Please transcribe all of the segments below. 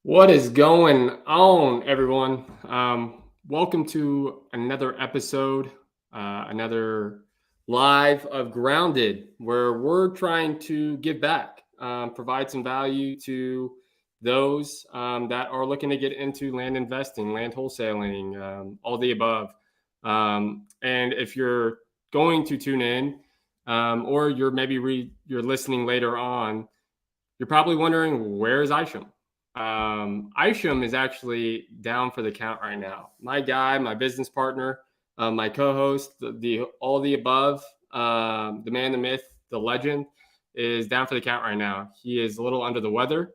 What is going on, everyone? Welcome to another episode, another live of Grounded, where we're trying to give back, provide some value to those that are looking to get into land investing, land wholesaling, all the above. And if you're going to tune in, or you're you're listening later on, you're probably wondering, where's Isham? Isham is actually down for the count right now. My guy, my business partner, my co-host, the all the above, the man, the myth, the legend, is down for the count right now. He is a little under the weather.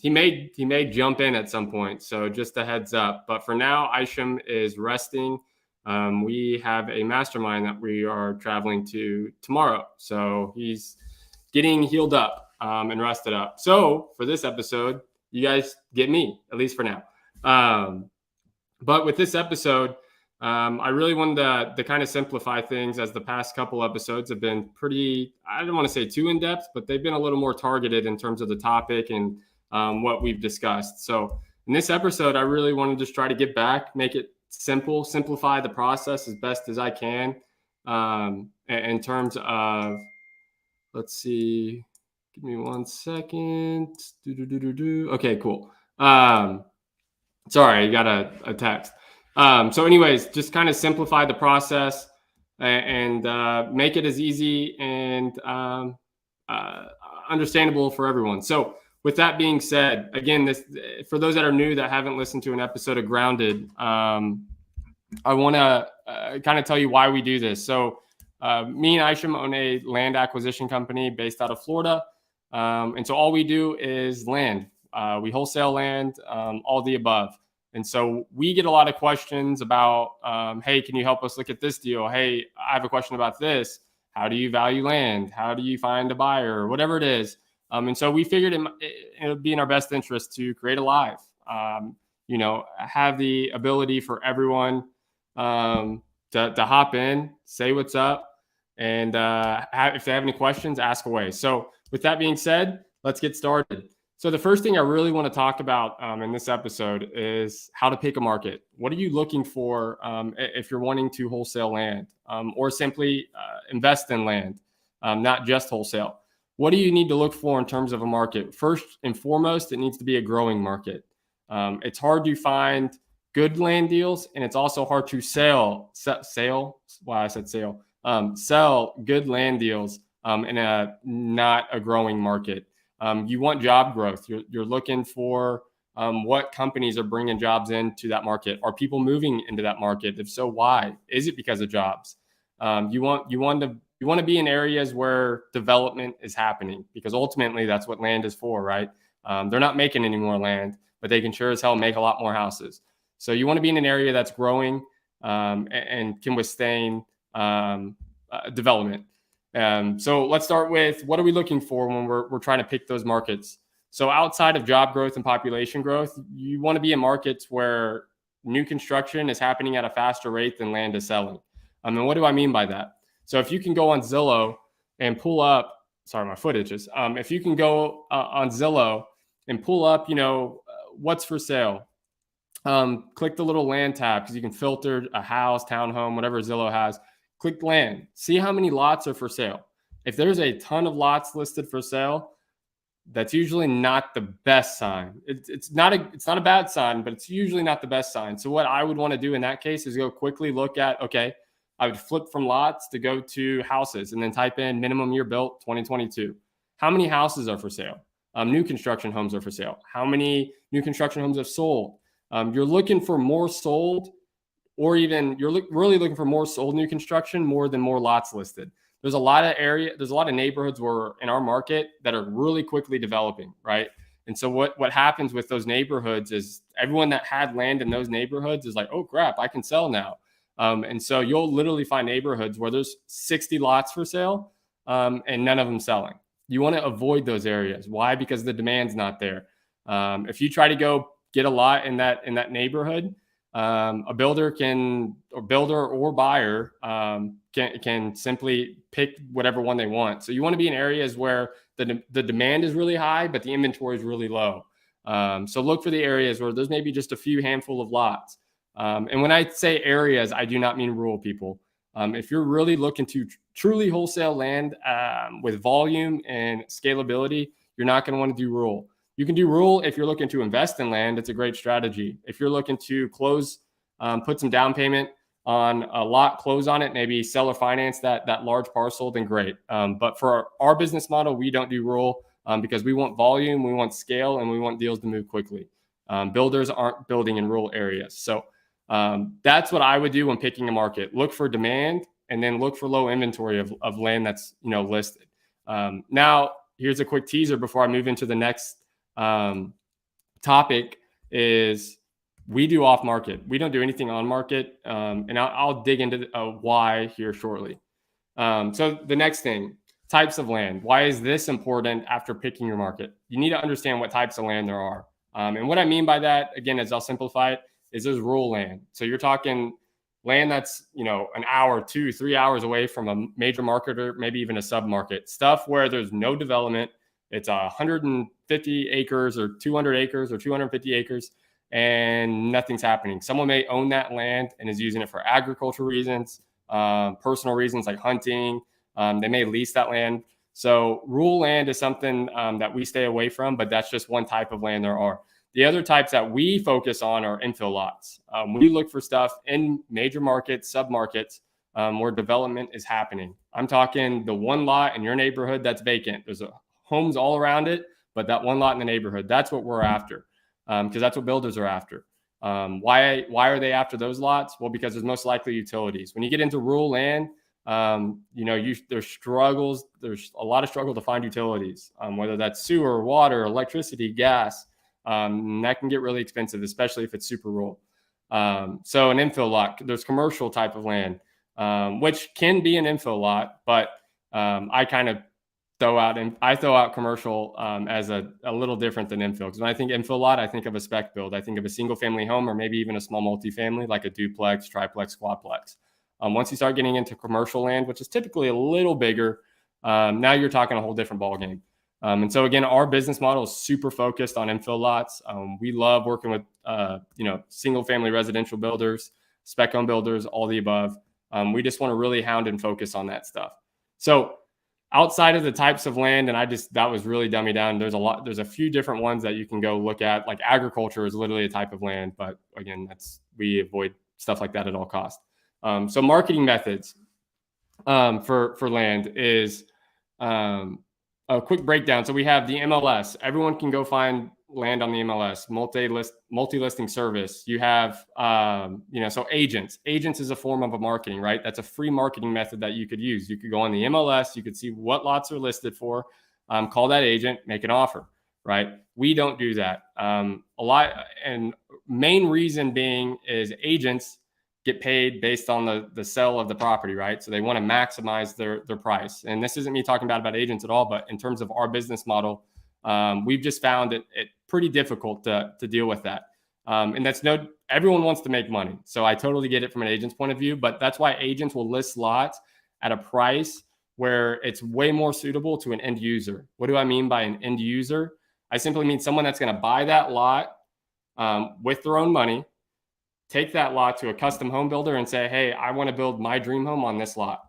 He may jump in at some point, so just a heads up. But for now, Isham is resting. We have a mastermind that we are traveling to tomorrow, so he's getting healed up and rested up. So for this episode, you guys get me, at least for now. But with this episode, I really wanted to kind of simplify things, as the past couple episodes have been pretty, I don't want to say too in-depth, but they've been a little more targeted in terms of the topic and what we've discussed. So in this episode, I really want to just try to get back, make it simple, simplify the process as best as I can in terms of, let's see, give me 1 second. Okay, cool. Sorry, I got a text. So anyways, just kind of simplify the process and make it as easy and understandable for everyone. So with that being said, again, this, for those that are new that haven't listened to an episode of Grounded, I want to kind of tell you why we do this. So me and Isham own a land acquisition company based out of Florida. And so all we do is land. We wholesale land, all the above. And so we get a lot of questions about, hey, can you help us look at this deal? Hey, I have a question about this. How do you value land? How do you find a buyer? Whatever it is. And so we figured it would be in our best interest to create a live, have the ability for everyone to hop in, say what's up, and if they have any questions, ask away. So with that being said, let's get started. So the first thing I really want to talk about in this episode is how to pick a market. What are you looking for if you're wanting to wholesale land or simply invest in land, not just wholesale? What do you need to look for in terms of a market? First and foremost, it needs to be a growing market. It's hard to find good land deals, and it's also hard to sell good land deals in a not a growing market. You want job growth. You're looking for what companies are bringing jobs into that market. Are people moving into that market? If so, why? Is it because of jobs? You want to be in areas where development is happening, because ultimately that's what land is for, right? They're not making any more land, but they can sure as hell make a lot more houses. So you want to be in an area that's growing and can withstand development. So let's start with, what are we looking for when we're trying to pick those markets? So outside of job growth and population growth, you want to be in markets where new construction is happening at a faster rate than land is selling. And what do I mean by that? So if you can go on Zillow and pull up, sorry, my foot itches. If you can go on Zillow and pull up, what's for sale. Click the little land tab, because you can filter a house, townhome, whatever Zillow has. Click land, see how many lots are for sale. If there's a ton of lots listed for sale, that's usually not the best sign. It's not a bad sign, but it's usually not the best sign. So what I would want to do in that case is go quickly look at, okay, I would flip from lots to go to houses and then type in minimum year built 2022. How many houses are for sale? New construction homes are for sale. How many new construction homes have sold? You're looking for more sold, or even you're really looking for more sold new construction more than more lots listed. There's a lot of neighborhoods in our market that are really quickly developing, right? And so what happens with those neighborhoods is everyone that had land in those neighborhoods is like, oh crap, I can sell now. And so you'll literally find neighborhoods where there's 60 lots for sale and none of them selling. You want to avoid those areas. Why? Because the demand's not there. If you try to go get a lot in that neighborhood, a builder or buyer can simply pick whatever one they want. So you want to be in areas where the demand is really high, but the inventory is really low. So look for the areas where there's maybe just a few handful of lots. And when I say areas, I do not mean rural people. If you're really looking to truly wholesale land with volume and scalability, you're not going to want to do rural. You can do rural if you're looking to invest in land. It's a great strategy. If you're looking to close, put some down payment on a lot, close on it, maybe sell or finance that large parcel, then great. But for our business model, we don't do rural because we want volume, we want scale, and we want deals to move quickly. Builders aren't building in rural areas. So that's what I would do when picking a market. Look for demand and then look for low inventory of land that's listed. Now, here's a quick teaser before I move into the next topic is we do off market. We don't do anything on market. And I'll dig into why here shortly. So the next thing, types of land. Why is this important after picking your market? You need to understand what types of land there are. And what I mean by that, again, as I'll simplify it, is there's rural land. So you're talking land that's, an hour, 2-3 hours away from a major market or maybe even a sub-market. Stuff where there's no development. It's 150 acres or 200 acres or 250 acres and nothing's happening. Someone may own that land and is using it for agricultural reasons, personal reasons like hunting. They may lease that land. So rural land is something that we stay away from, but that's just one type of land there are. The other types that we focus on are infill lots. We look for stuff in major markets, sub-markets, where development is happening. I'm talking the one lot in your neighborhood that's vacant. There's homes all around it, but that one lot in the neighborhood, that's what we're after, because that's what builders are after. Why are they after those lots? Well, because there's most likely utilities. When you get into rural land, there's struggles. There's a lot of struggle to find utilities, whether that's sewer, water, electricity, gas. That can get really expensive, especially if it's super rural. So an infill lot, there's commercial type of land, which can be an infill lot, but I kind of throw out commercial as a little different than infill. Because when I think infill lot, I think of a spec build. I think of a single family home or maybe even a small multifamily like a duplex, triplex, quadplex. Once you start getting into commercial land, which is typically a little bigger, now you're talking a whole different ballgame. And so again, our business model is super focused on infill lots. We love working with single family residential builders, spec home builders, all the above. We just want to really hound and focus on that stuff. So outside of the types of land, and that was really dummy down. There's a few different ones that you can go look at. Like agriculture is literally a type of land, but again, we avoid stuff like that at all costs. So marketing methods for land is a quick breakdown. So we have the MLS. Everyone can go find land on the MLS, multi-listing service. You have, so agents. Agents is a form of a marketing, right? That's a free marketing method that you could use. You could go on the MLS. You could see what lots are listed for, call that agent, make an offer, right? We don't do that. And main reason being is agents get paid based on the sale of the property, right? So they want to maximize their price. And this isn't me talking about agents at all, but in terms of our business model, we've just found it pretty difficult to deal with that. And everyone wants to make money. So I totally get it from an agent's point of view, but that's why agents will list lots at a price where it's way more suitable to an end user. What do I mean by an end user? I simply mean someone that's going to buy that lot with their own money, take that lot to a custom home builder and say, hey, I want to build my dream home on this lot.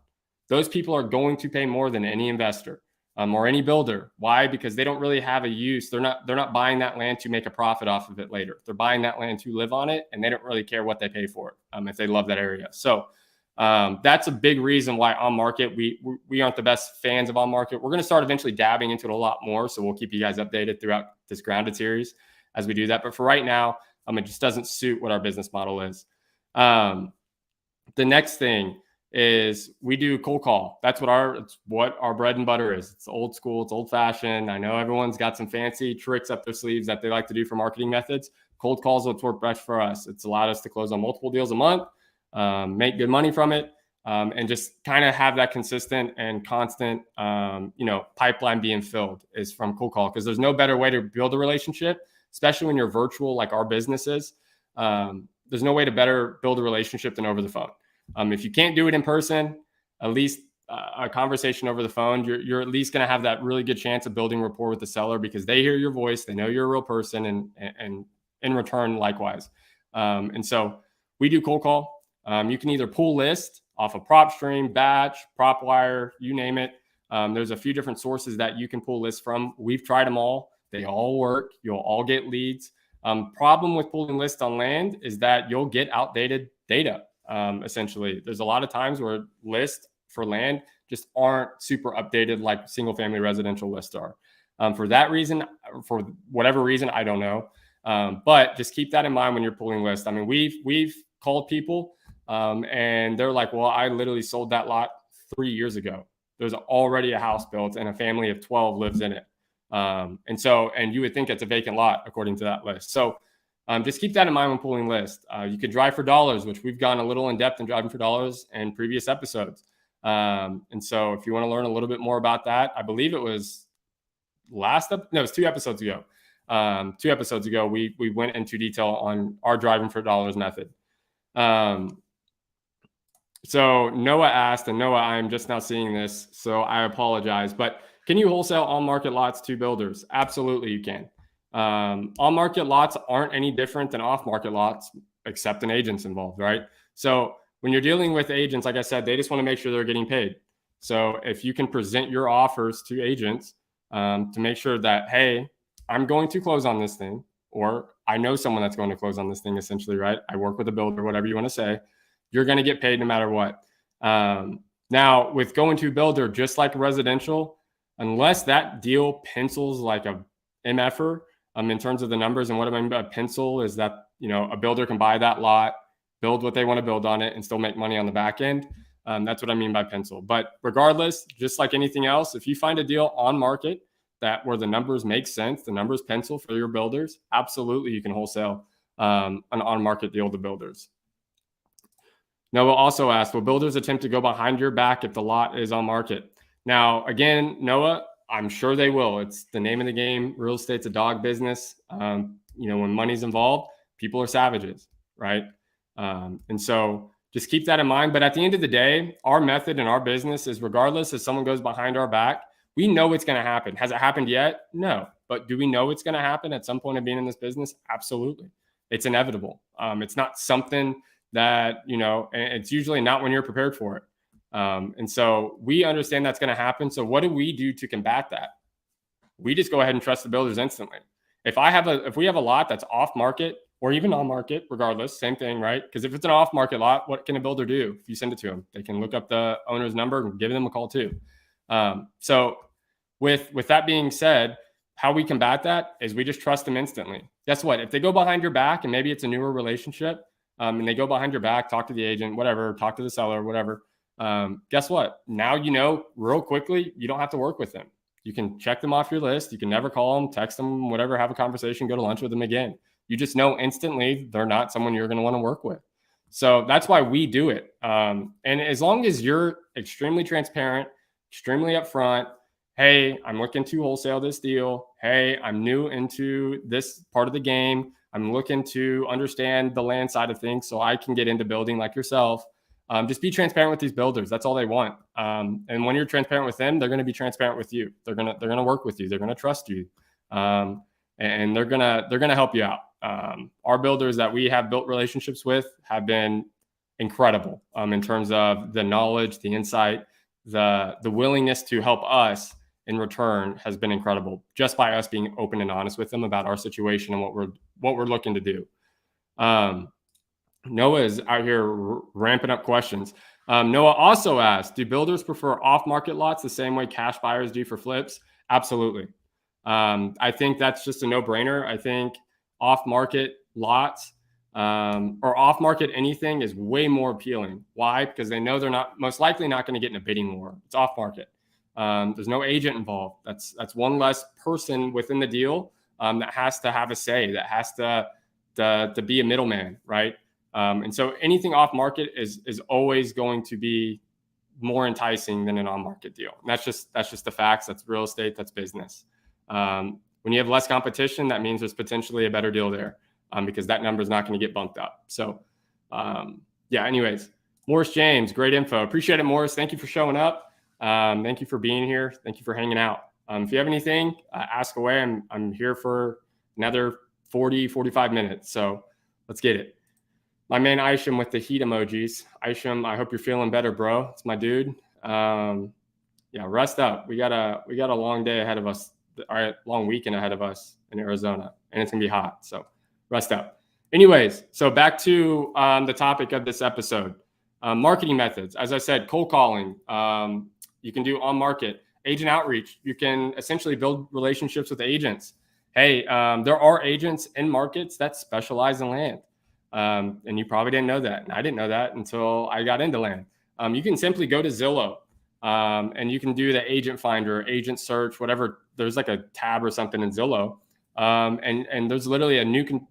Those people are going to pay more than any investor or any builder. Why? Because they don't really have a use. They're not buying that land to make a profit off of it later. They're buying that land to live on it, and they don't really care what they pay for it if they love that area. So that's a big reason why on market, we aren't the best fans of on market. We're going to start eventually dabbing into it a lot more. So we'll keep you guys updated throughout this grounded series as we do that. But for right now, it just doesn't suit what our business model is. The next thing is we do cold call. That's what our bread and butter is. It's old school. It's old fashioned. I know everyone's got some fancy tricks up their sleeves that they like to do for marketing methods. Cold calls will work best for us. It's allowed us to close on multiple deals a month, make good money from it, and just kind of have that consistent and constant, pipeline being filled is from cold call, because there's no better way to build a relationship, especially when you're virtual like our business is. There's no way to better build a relationship than over the phone. If you can't do it in person, at least a conversation over the phone, you're at least going to have that really good chance of building rapport with the seller because they hear your voice, they know you're a real person, and in return, likewise. And so we do cold call. You can either pull list off a PropStream, Batch, PropWire, you name it. There's a few different sources that you can pull lists from. We've tried them all. They all work. You'll all get leads. Problem with pulling lists on land is that you'll get outdated data. Essentially, there's a lot of times where lists for land just aren't super updated like single family residential lists are. For that reason, for whatever reason, I don't know. But just keep that in mind when you're pulling lists. I mean, we've called people and they're like, well, I literally sold that lot 3 years ago. There's already a house built and a family of 12 lives in it. And you would think it's a vacant lot according to that list. So just keep that in mind when pulling lists. You could drive for dollars, which we've gone a little in depth in driving for dollars in previous episodes. And so if you want to learn a little bit more about that, I believe it was it was 2 episodes ago. 2 episodes ago, we went into detail on our driving for dollars method. So Noah asked, and Noah, I'm just now seeing this, so I apologize, but can you wholesale on-market lots to builders? Absolutely, you can. On-market lots aren't any different than off-market lots, except an agent's involved, right? So when you're dealing with agents, like I said, they just want to make sure they're getting paid. So if you can present your offers to agents to make sure that, hey, I'm going to close on this thing, or I know someone that's going to close on this thing, essentially, right? I work with a builder, whatever you want to say. You're going to get paid no matter what. Now, with going to builder, just like residential, unless that deal pencils like a MFer in terms of the numbers, and what I mean by pencil is that, a builder can buy that lot, build what they want to build on it, and still make money on the back end. That's what I mean by pencil. But regardless, just like anything else, if you find a deal on market where the numbers make sense, the numbers pencil for your builders, absolutely you can wholesale an on-market deal to builders. Noah also asked, will builders attempt to go behind your back if the lot is on market? Now, again, Noah, I'm sure they will. It's the name of the game. Real estate's a dog business. When money's involved, people are savages, right? And so just keep that in mind. But at the end of the day, our method in our business is regardless if someone goes behind our back, we know it's going to happen. Has it happened yet? No. But do we know it's going to happen at some point of being in this business? Absolutely. It's inevitable. It's not something that, it's usually not when you're prepared for it. And so we understand that's going to happen. So what do we do to combat that? We just go ahead and trust the builders instantly. If we have a lot that's off market or even on market, regardless, same thing, right? Because if it's an off market lot, what can a builder do if you send it to them? They can look up the owner's number and give them a call too. So with that being said, how we combat that is we just trust them instantly. Guess what? If they go behind your back and maybe it's a newer relationship, and they go behind your back, talk to the agent, whatever, talk to the seller, whatever. Guess what? Now, real quickly, you don't have to work with them. You can check them off your list. You can never call them, text them, whatever, have a conversation, go to lunch with them again. You just know instantly they're not someone you're going to want to work with. So that's why we do it. And as long as you're extremely transparent, extremely upfront, hey, I'm looking to wholesale this deal. Hey, I'm new into this part of the game. I'm looking to understand the land side of things so I can get into building like yourself. Just be transparent with these builders. That's all they want. And when you're transparent with them, they're going to be transparent with you. They're going to work with you. They're going to trust you. And they're going to help you out. Our builders that we have built relationships with have been incredible in terms of the knowledge, the insight, the willingness to help us in return has been incredible just by us being open and honest with them about our situation and what we're looking to do. Noah is out here ramping up questions. Noah also asked, do builders prefer off-market lots the same way cash buyers do for flips? Absolutely. I think that's just a no-brainer. I think off-market lots or off-market anything is way more appealing. Why? Because they know they're most likely not going to get in a bidding war. It's off-market. There's no agent involved. That's one less person within the deal that has to have a say, that has to be a middleman, right? And so anything off market is always going to be more enticing than an on market deal. And that's just the facts. That's real estate. That's business. When you have less competition, that means there's potentially a better deal there because that number is not going to get bumped up. So anyways, Morris James, great info. Appreciate it, Morris. Thank you for showing up. Thank you for being here. Thank you for hanging out. If you have anything, ask away. I'm here for another 40, 45 minutes. So let's get it. My man Isham with the heat emojis. Isham, I hope you're feeling better, bro. It's my dude. Yeah, rest up. We got a long day ahead of us, a long weekend ahead of us in Arizona, and it's gonna be hot. So rest up. Anyways, so back to the topic of this episode, marketing methods. As I said, cold calling. You can do on market agent outreach. You can essentially build relationships with agents. Hey, there are agents in markets that specialize in land. And you probably didn't know that. And I didn't know that until I got into land. You can simply go to Zillow and you can do the agent finder, agent search, whatever. There's like a tab or something in Zillow. And there's literally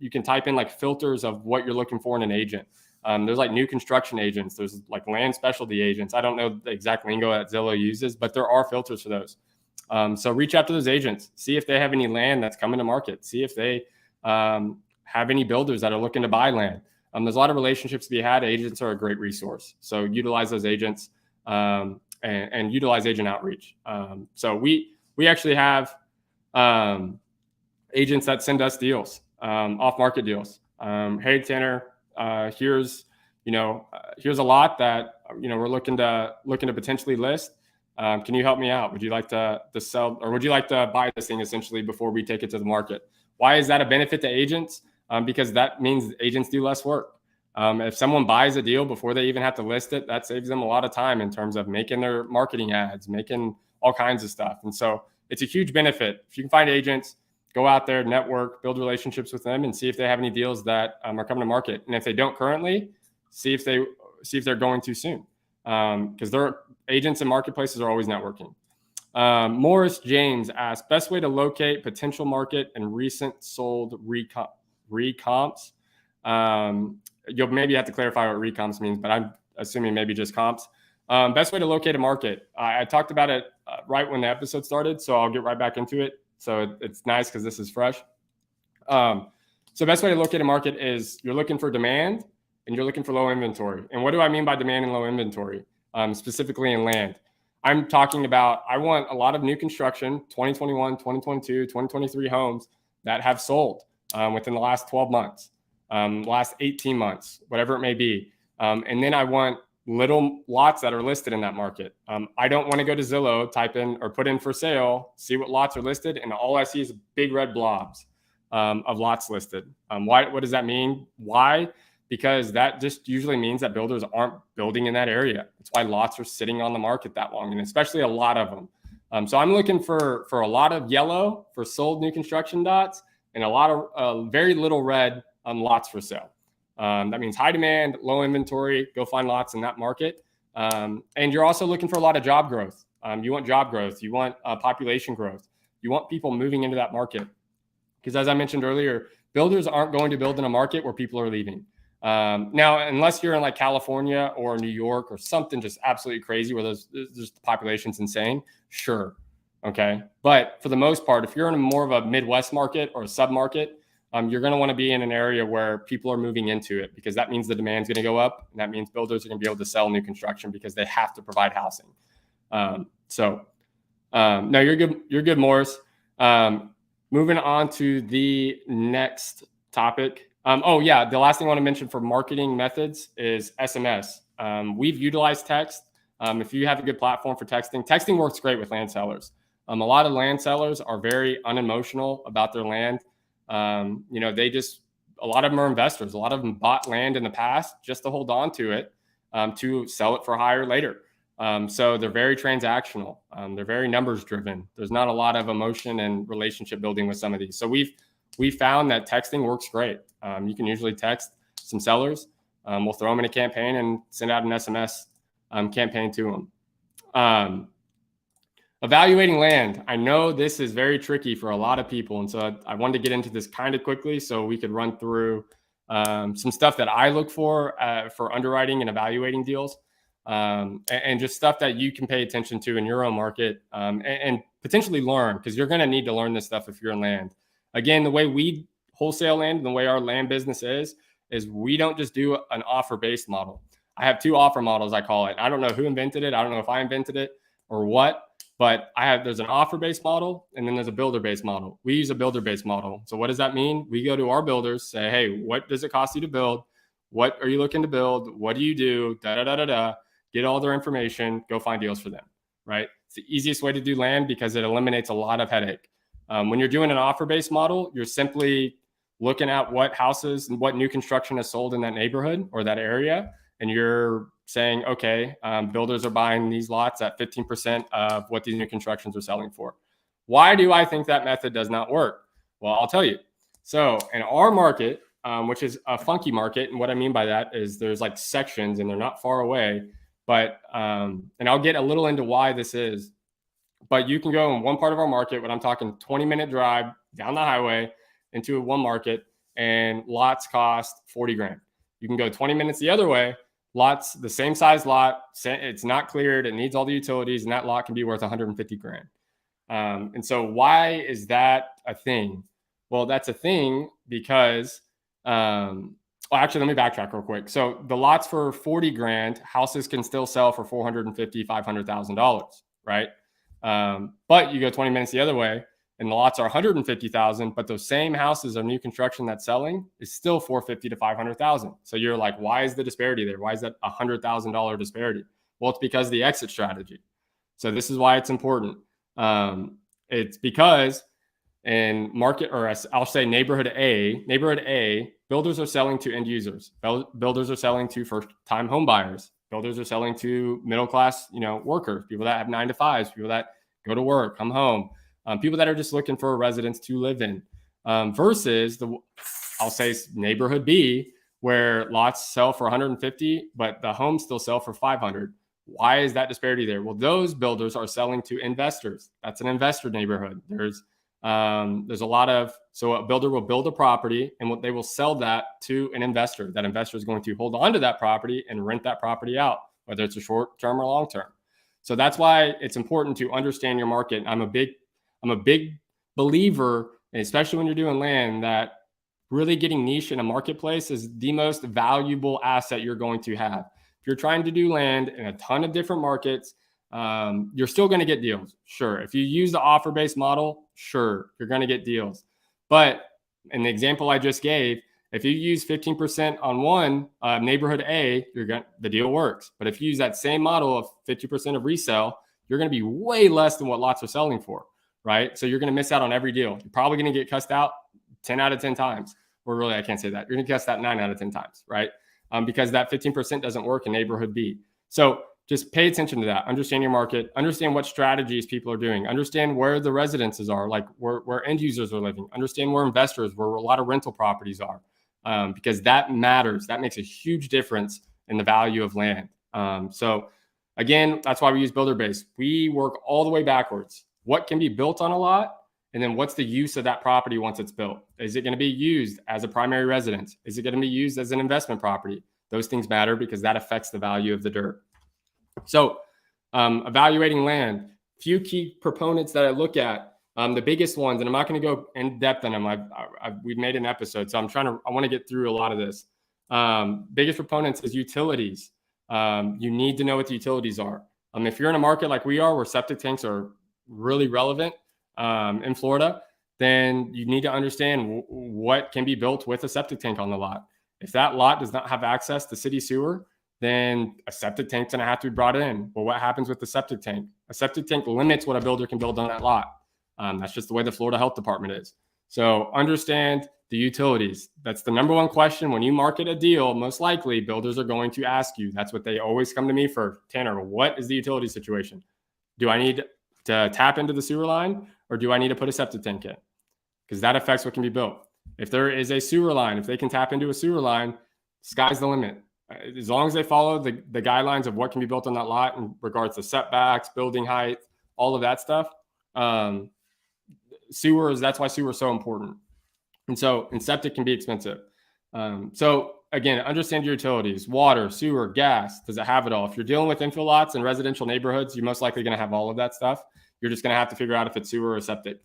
you can type in like filters of what you're looking for in an agent. There's like new construction agents. There's like land specialty agents. I don't know the exact lingo that Zillow uses, but there are filters for those. So reach out to those agents, see if they have any land that's coming to market, see if they have any builders that are looking to buy land. There's a lot of relationships to be had. Agents are a great resource. So utilize those agents and utilize agent outreach. So we actually have agents that send us deals, off-market deals. Hey, Tanner, here's a lot that we're looking to potentially list. Can you help me out? Would you like to sell, or would you like to buy this thing essentially before we take it to the market? Why is that a benefit to agents? Because that means agents do less work. If someone buys a deal before they even have to list it, that saves them a lot of time in terms of making their marketing ads, making all kinds of stuff. And so it's a huge benefit. If you can find agents, go out there, network, build relationships with them, and see if they have any deals that are coming to market. And if they don't currently, see if they're going to soon. Because their agents and marketplaces are always networking. Morris James asked, best way to locate potential market and recent sold recomps. You'll maybe have to clarify what recomps means, but I'm assuming maybe just comps. Best way to locate a market. I talked about it right when the episode started, so I'll get right back into it. So it's nice because this is fresh. So best way to locate a market is you're looking for demand and you're looking for low inventory. And what do I mean by demand and low inventory? Specifically in land. I'm talking about, I want a lot of new construction, 2021, 2022, 2023 homes that have sold within the last 12 months, last 18 months, whatever it may be. And then I want little lots that are listed in that market. I don't want to go to Zillow, type in or put in for sale, see what lots are listed, and all I see is big red blobs of lots listed. What does that mean? Why? Because that just usually means that builders aren't building in that area. That's why lots are sitting on the market that long, and especially a lot of them. So I'm looking for a lot of yellow for sold new construction dots and a lot of very little red lots for sale. That means high demand, low inventory, go find lots in that market. And you're also looking for a lot of job growth. You want job growth. You want population growth. You want people moving into that market. Because as I mentioned earlier, builders aren't going to build in a market where people are leaving. Now, unless you're in like California or New York or something just absolutely crazy where there's the population's insane, sure. Okay. But for the most part, if you're in more of a Midwest market or a sub-market, you're going to want to be in an area where people are moving into it, because that means the demand's going to go up. And that means builders are going to be able to sell new construction because they have to provide housing. No, you're good. You're good, Morris. Moving on to the next topic. The last thing I want to mention for marketing methods is SMS. We've utilized text. If you have a good platform for texting works great with land sellers. A lot of land sellers are very unemotional about their land. A lot of them are investors. A lot of them bought land in the past just to hold on to it, to sell it for higher later. So they're very transactional. They're very numbers driven. There's not a lot of emotion and relationship building with some of these. So we've found that texting works great. You can usually text some sellers. We'll throw them in a campaign and send out an SMS campaign to them. Evaluating land. I know this is very tricky for a lot of people. And so I wanted to get into this kind of quickly so we could run through some stuff that I look for underwriting and evaluating deals, and just stuff that you can pay attention to in your own market, and potentially learn, because you're going to need to learn this stuff if you're in land. Again, the way we wholesale land and the way our land business is we don't just do an offer-based model. I have two offer models, I call it. I don't know who invented it. I don't know if I invented it or what, but there's an offer-based model and then there's a builder-based model. We use a builder-based model. So what does that mean? We go to our builders, say, hey, what does it cost you to build? What are you looking to build? What do you do? Get all their information, go find deals for them, right? It's the easiest way to do land because it eliminates a lot of headache. When you're doing an offer-based model, you're simply looking at what houses and what new construction is sold in that neighborhood or that area. And you're saying, okay, builders are buying these lots at 15% of what these new constructions are selling for. Why do I think that method does not work? Well, I'll tell you. So in our market, which is a funky market, and what I mean by that is there's like sections and they're not far away, but, and I'll get a little into why this is, but you can go in one part of our market, when I'm talking 20-minute drive down the highway into one market, and lots cost 40 grand. You can go 20 minutes the other way, lots, the same size lot, it's not cleared, it needs all the utilities, and that lot can be worth 150 grand. And so why is that a thing? Well, that's a thing because, well, actually, let me backtrack real quick. So the lots for 40 grand, houses can still sell for $450,000, $500,000, right? But you go 20 minutes the other way and the lots are 150,000, but those same houses are new construction that's selling is still 450 to 500,000. So you're like, why is the disparity there? Why is that $100,000 disparity? Well, it's because of the exit strategy. So this is why it's important. It's because in market, or I'll say neighborhood A, builders are selling to end users. Builders are selling to first-time home buyers. Builders are selling to middle-class, workers, people that have 9 to 5s, people that go to work, come home, people that are just looking for a residence to live in, versus I'll say neighborhood B, where lots sell for 150, but the homes still sell for 500. Why is that disparity there? Well, those builders are selling to investors. That's an investor neighborhood. There's a lot of, so a builder will build a property and they will sell that to an investor. That investor is going to hold on to that property and rent that property out, whether it's a short term or long term. So that's why it's important to understand your market. I'm a big believer, especially when you're doing land, that really getting niche in a marketplace is the most valuable asset you're going to have. If you're trying to do land in a ton of different markets, you're still going to get deals. Sure. If you use the offer-based model, sure, you're going to get deals. But in the example I just gave, if you use 15% on one neighborhood A, the deal works. But if you use that same model of 50% of resale, you're going to be way less than what lots are selling for, right? So you're going to miss out on every deal. You're probably going to get cussed out 10 out of 10 times. Or really, I can't say that. You're going to get cussed out 9 out of 10 times, right? Because that 15% doesn't work in neighborhood B. So just pay attention to that. Understand your market. Understand what strategies people are doing. Understand where the residences are, like where end users are living. Understand where investors, where a lot of rental properties are, because that matters. That makes a huge difference in the value of land. So again, that's why we use builder base. We work all the way backwards. What can be built on a lot? And then what's the use of that property once it's built? Is it going to be used as a primary residence? Is it going to be used as an investment property? Those things matter because that affects the value of the dirt. So evaluating land, few key proponents that I look at, the biggest ones, and I'm not going to go in depth on them. We've made an episode, so I want to get through a lot of this. Biggest proponents is utilities. You need to know what the utilities are. If you're in a market like we are, where septic tanks are really relevant in Florida, then you need to understand what can be built with a septic tank on the lot. If that lot does not have access to city sewer, then a septic tank's going to have to be brought in. Well, what happens with the septic tank? A septic tank limits what a builder can build on that lot. That's just the way the Florida Health Department is. So understand the utilities. That's the number one question when you market a deal. Most likely, builders are going to ask you. That's what they always come to me for. Tanner, what is the utility situation? Do I need to tap into the sewer line, or do I need to put a septic tank in? Because that affects what can be built. If there is a sewer line, if they can tap into a sewer line, sky's the limit. As long as they follow the guidelines of what can be built on that lot in regards to setbacks, building height, all of that stuff. Sewers, that's why sewer is so important. And septic can be expensive. So again, understand your utilities, water, sewer, gas. Does it have it all? If you're dealing with infill lots in residential neighborhoods, you're most likely going to have all of that stuff. You're just going to have to figure out if it's sewer or septic,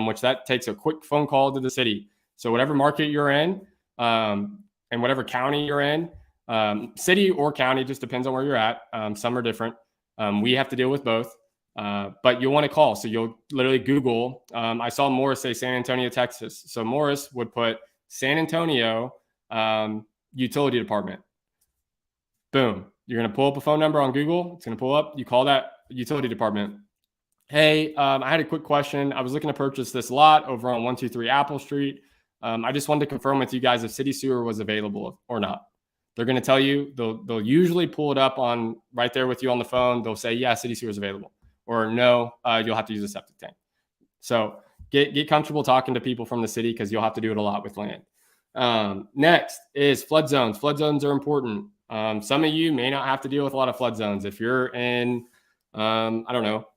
which that takes a quick phone call to the city. So whatever market you're in and whatever county you're in, city or county, just depends on where you're at. Some are different. We have to deal with both. But you'll want to call. So you'll literally Google. I saw Morris say San Antonio, Texas. So Morris would put San Antonio utility department. Boom. You're going to pull up a phone number on Google. It's going to pull up. You call that utility department. Hey, I had a quick question. I was looking to purchase this lot over on 123 Apple Street. I just wanted to confirm with you guys if city sewer was available or not. They're going to tell you. They'll usually pull it up on right there with you on the phone. They'll say, yeah, city sewer is available, or no, you'll have to use a septic tank. So get comfortable talking to people from the city because you'll have to do it a lot with land. Next is flood zones. Flood zones are important. Some of you may not have to deal with a lot of flood zones. If you're in, I don't know,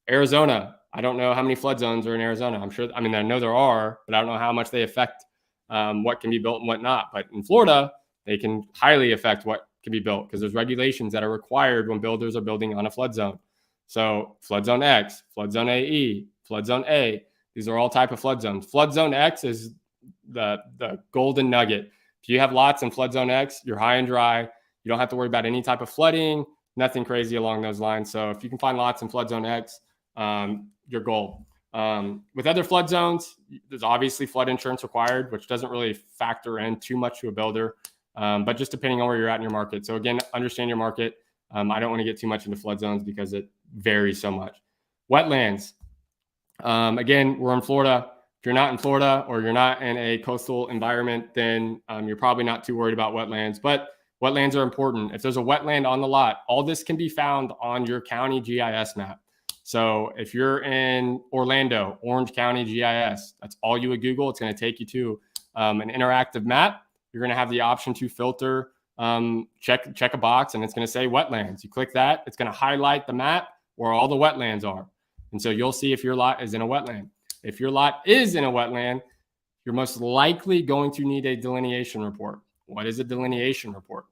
Arizona, I don't know how many flood zones are in Arizona. I know there are, but I don't know how much they affect what can be built and what not. But in Florida, they can highly affect what can be built because there's regulations that are required when builders are building on a flood zone. So flood zone X, flood zone AE, flood zone A, these are all type of flood zones. Flood zone X is the golden nugget. If you have lots in flood zone X, you're high and dry. You don't have to worry about any type of flooding, nothing crazy along those lines. So if you can find lots in flood zone X, your goal. With other flood zones, there's obviously flood insurance required, which doesn't really factor in too much to a builder, but just depending on where you're at in your market. So again, understand your market. I don't want to get too much into flood zones because it varies so much. Wetlands. Again, we're in Florida. If you're not in Florida or you're not in a coastal environment, then you're probably not too worried about wetlands. But wetlands are important. If there's a wetland on the lot, all this can be found on your county GIS map. So if you're in Orlando, Orange County GIS, that's all you would Google. It's going to take you to an interactive map. You're going to have the option to filter, check a box, and it's going to say wetlands. You click that. It's going to highlight the map where all the wetlands are. And so you'll see if your lot is in a wetland. If your lot is in a wetland, you're most likely going to need a delineation report. What is a delineation report?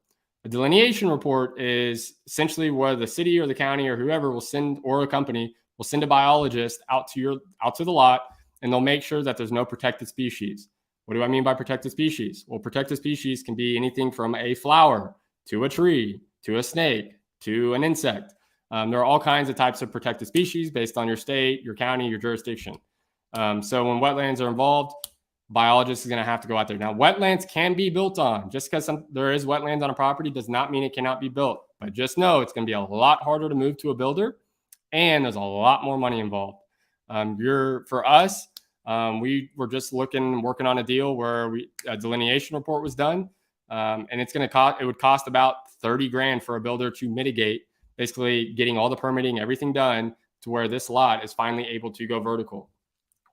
A delineation report is essentially where the city or the county or whoever will send, or a company will send a biologist out to the lot, and they'll make sure that there's no protected species. What do I mean by protected species? Well, protected species can be anything from a flower to a tree to a snake to an insect. There are all kinds of types of protected species based on your state, your county, your jurisdiction. So when wetlands are involved, biologist is going to have to go out there. Now, wetlands can be built on. Just because there is wetlands on a property does not mean it cannot be built. But just know it's going to be a lot harder to move to a builder, and there's a lot more money involved. For us, we were just working on a deal where a delineation report was done, and it would cost about $30,000 for a builder to mitigate, basically getting all the permitting, everything done to where this lot is finally able to go vertical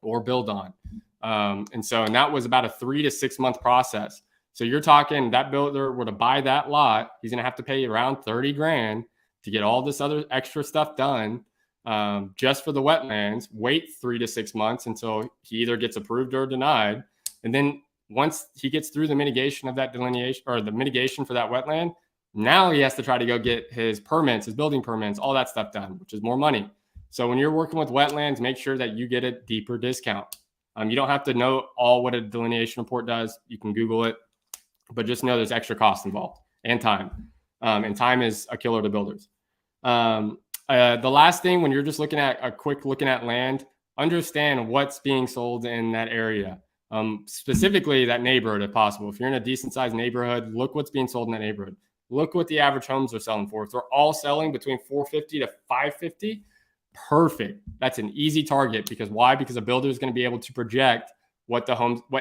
or build on. And that was about a 3 to 6 month process. So you're talking that builder were to buy that lot, he's going to have to pay around $30,000 to get all this other extra stuff done, just for the wetlands, wait 3 to 6 months until he either gets approved or denied. And then once he gets through the mitigation of that delineation or the mitigation for that wetland, now he has to try to go get his permits, his building permits, all that stuff done, which is more money. So when you're working with wetlands, make sure that you get a deeper discount. You don't have to know all what a delineation report does. You can Google it, but just know there's extra costs involved and time. And time is a killer to builders. The last thing, when you're just looking at land, understand what's being sold in that area. Specifically that neighborhood, if possible. If you're in a decent sized neighborhood, look what's being sold in that neighborhood. Look what the average homes are selling for. If they're all selling between $450 to $550, perfect. That's an easy target. Because why? Because a builder is going to be able to project what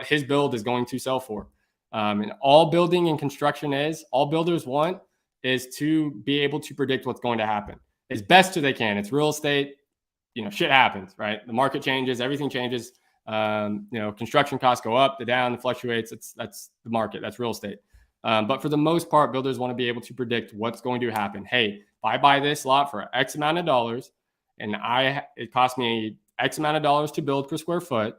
his build is going to sell for. And all building and construction all builders want is to be able to predict what's going to happen as best as they can. It's real estate. Shit happens, right? The market changes, everything changes. Construction costs go up, down, it fluctuates. That's the market. That's real estate. But for the most part, builders want to be able to predict what's going to happen. Hey, if I buy this lot for X amount of dollars and it cost me X amount of dollars to build per square foot,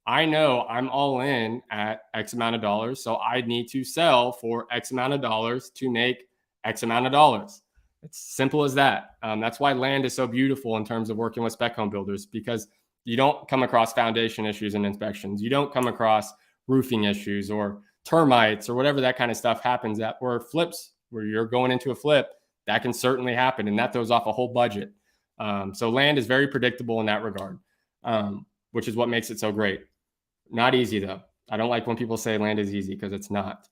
I know I'm all in at X amount of dollars. So I need to sell for X amount of dollars to make X amount of dollars. It's simple as that. That's why land is so beautiful in terms of working with spec home builders, because you don't come across foundation issues and inspections. You don't come across roofing issues or termites or whatever that kind of stuff happens or flips where you're going into a flip. That can certainly happen, and that throws off a whole budget. So land is very predictable in that regard, which is what makes it so great. Not easy though. I don't like when people say land is easy because it's not.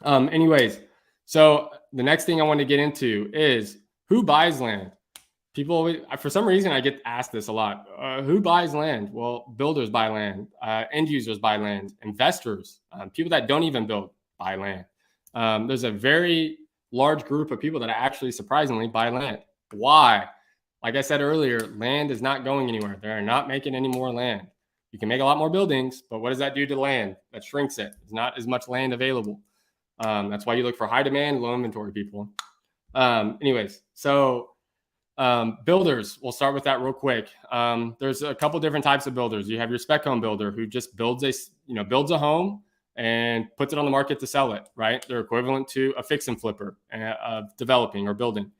Anyways, so the next thing I want to get into is who buys land. People always, for some reason, I get asked this a lot. Who buys land? Well, builders buy land, end users buy land, investors, people that don't even build buy land. There's a very large group of people that actually surprisingly buy land. Why? Like I said earlier, land is not going anywhere. They're not making any more land. You can make a lot more buildings, but what does that do to land? That shrinks it. There's not as much land available. That's why you look for high demand, low inventory people. Anyways, so builders, we'll start with that real quick. There's a couple different types of builders. You have your spec home builder who just builds a home and puts it on the market to sell it, right? They're equivalent to a fix and flipper of developing or building.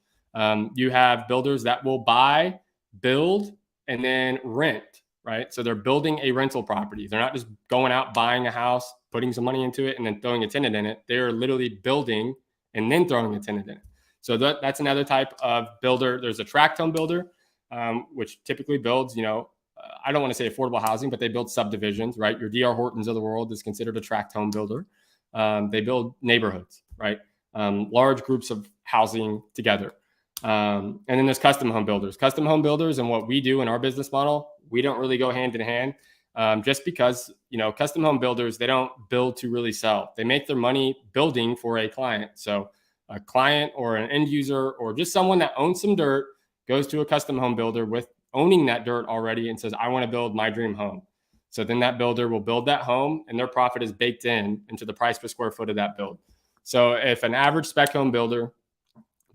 You have builders that will buy, build, and then rent, right? So they're building a rental property. They're not just going out, buying a house, putting some money into it, and then throwing a tenant in it. They're literally building and then throwing a tenant in it. So that's another type of builder. There's a tract home builder, which typically builds, I don't want to say affordable housing, but they build subdivisions, right? Your D.R. Hortons of the world is considered a tract home builder. They build neighborhoods, right? Large groups of housing together. And then there's custom home builders. Custom home builders and what we do in our business model, we don't really go hand in hand just because, custom home builders, they don't build to really sell. They make their money building for a client. So a client or an end user or just someone that owns some dirt goes to a custom home builder with owning that dirt already and says, I want to build my dream home. So then that builder will build that home and their profit is baked into the price per square foot of that build. So if an average spec home builder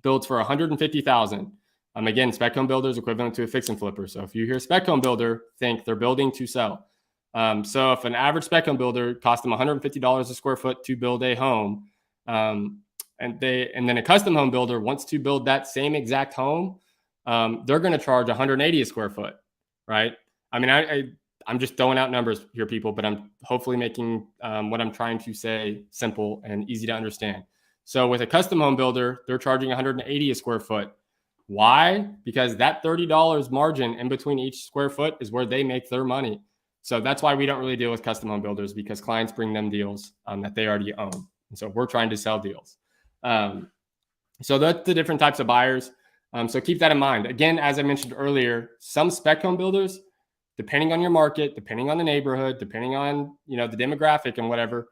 builds for $150,000, again, spec home builder is equivalent to a fix and flipper. So if you hear spec home builder, think they're building to sell. So if an average spec home builder cost them $150 a square foot to build a home, and then a custom home builder wants to build that same exact home, they're going to charge $180 a square foot, right? I mean, I'm just throwing out numbers here, people, but I'm hopefully making what I'm trying to say simple and easy to understand. So with a custom home builder, they're charging $180 a square foot. Why? Because that $30 margin in between each square foot is where they make their money. So that's why we don't really deal with custom home builders, because clients bring them deals that they already own. And so we're trying to sell deals. So that's the different types of buyers. So keep that in mind. Again, as I mentioned earlier, some spec home builders, depending on your market, depending on the neighborhood, depending on, the demographic and whatever,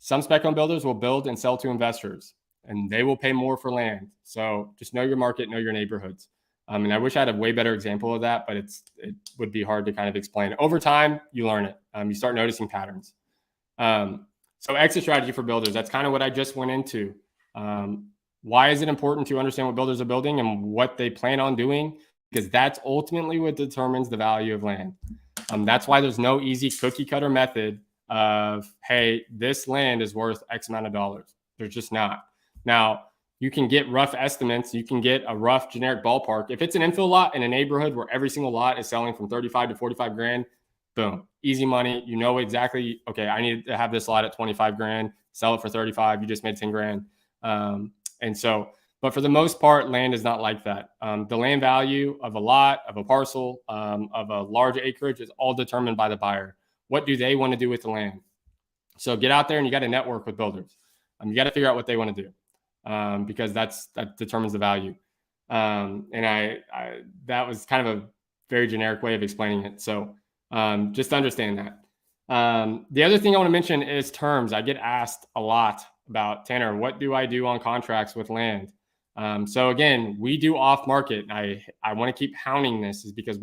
some spec home builders will build and sell to investors and they will pay more for land. So just know your market, know your neighborhoods. And I wish I had a way better example of that, but it would be hard to kind of explain. Over time, you learn it. You start noticing patterns. So exit strategy for builders, that's kind of what I just went into. Why is it important to understand what builders are building and what they plan on doing? Because that's ultimately what determines the value of land. That's why there's no easy cookie cutter method of, hey, this land is worth X amount of dollars. There's just not. Now, you can get rough estimates. You can get a rough generic ballpark. If it's an infill lot in a neighborhood where every single lot is selling from 35 to 45 grand, boom, easy money. You know exactly, okay, I need to have this lot at 25 grand, sell it for 35. You just made 10 grand. And so, but for the most part, land is not like that. The land value of a lot, of a parcel, of a large acreage is all determined by the buyer. What do they want to do with the land? So get out there and you got to network with builders. You got to figure out what they want to do because that determines the value. And that was kind of a very generic way of explaining it. So just understand that. The other thing I want to mention is terms. I get asked a lot about, Tanner, what do I do on contracts with land? So again, we do off market. I want to keep hounding this is because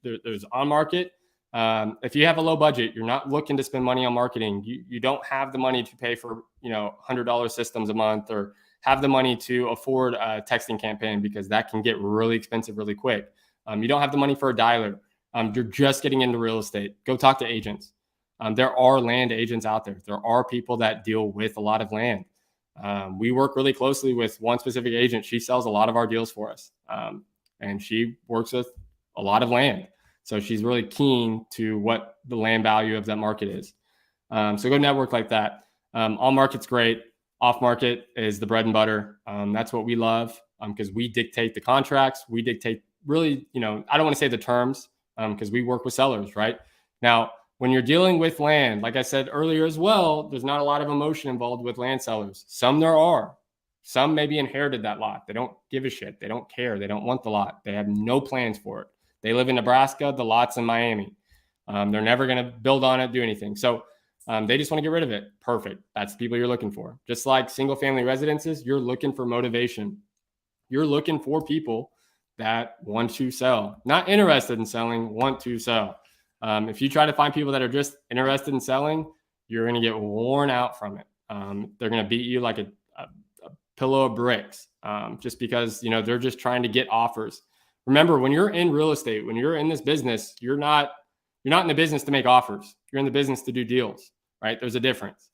there's on market. If you have a low budget, you're not looking to spend money on marketing. You don't have the money to pay for, $100 systems a month or have the money to afford a texting campaign because that can get really expensive really quick. You don't have the money for a dialer. You're just getting into real estate. Go talk to agents. There are land agents out there. There are people that deal with a lot of land. We work really closely with one specific agent. She sells a lot of our deals for us. And she works with a lot of land. So she's really keen to what the land value of that market is. So go network like that. On market's great. Off market is the bread and butter. That's what we love because we dictate the contracts. We dictate really, I don't want to say the terms because we work with sellers, right? Now, when you're dealing with land, like I said earlier as well, there's not a lot of emotion involved with land sellers. Some there are. Some maybe inherited that lot. They don't give a shit. They don't care. They don't want the lot. They have no plans for it. They live in Nebraska. The lot's in Miami. They're never going to build on it, do anything. So they just want to get rid of it. Perfect. That's the people you're looking for. Just like single family residences, you're looking for motivation. You're looking for people that want to sell, not interested in selling, want to sell. If you try to find people that are just interested in selling, you're going to get worn out from it. They're going to beat you like a pillow of bricks just because, they're just trying to get offers. Remember, when you're in real estate, when you're in this business, you're not in the business to make offers. You're in the business to do deals, right? There's a difference.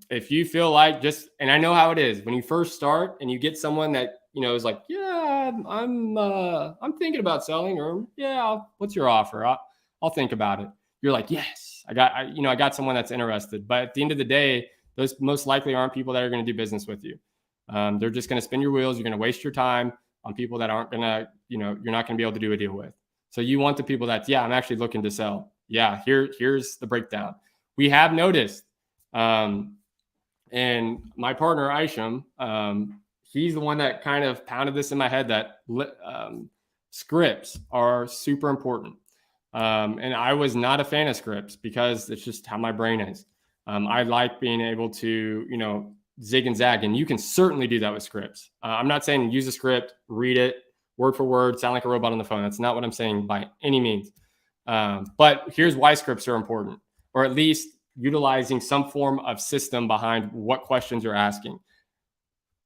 If you feel like and I know how it is when you first start and you get someone that, is like, yeah, I'm thinking about selling, or yeah, what's your offer? I'll think about it. You're like, yes, I got someone that's interested. But at the end of the day, those most likely aren't people that are going to do business with you. They're just going to spin your wheels. You're going to waste your time on people that aren't going to, you're not going to be able to do a deal with. So you want the people that, yeah, I'm actually looking to sell. Yeah, here's the breakdown. We have noticed, and my partner, Isham, he's the one that kind of pounded this in my head that scripts are super important. And I was not a fan of scripts because it's just how my brain is. I like being able to, zig and zag, and you can certainly do that with scripts. I'm not saying use a script, read it word for word, sound like a robot on the phone. That's not what I'm saying by any means. But here's why scripts are important, or at least utilizing some form of system behind what questions you're asking.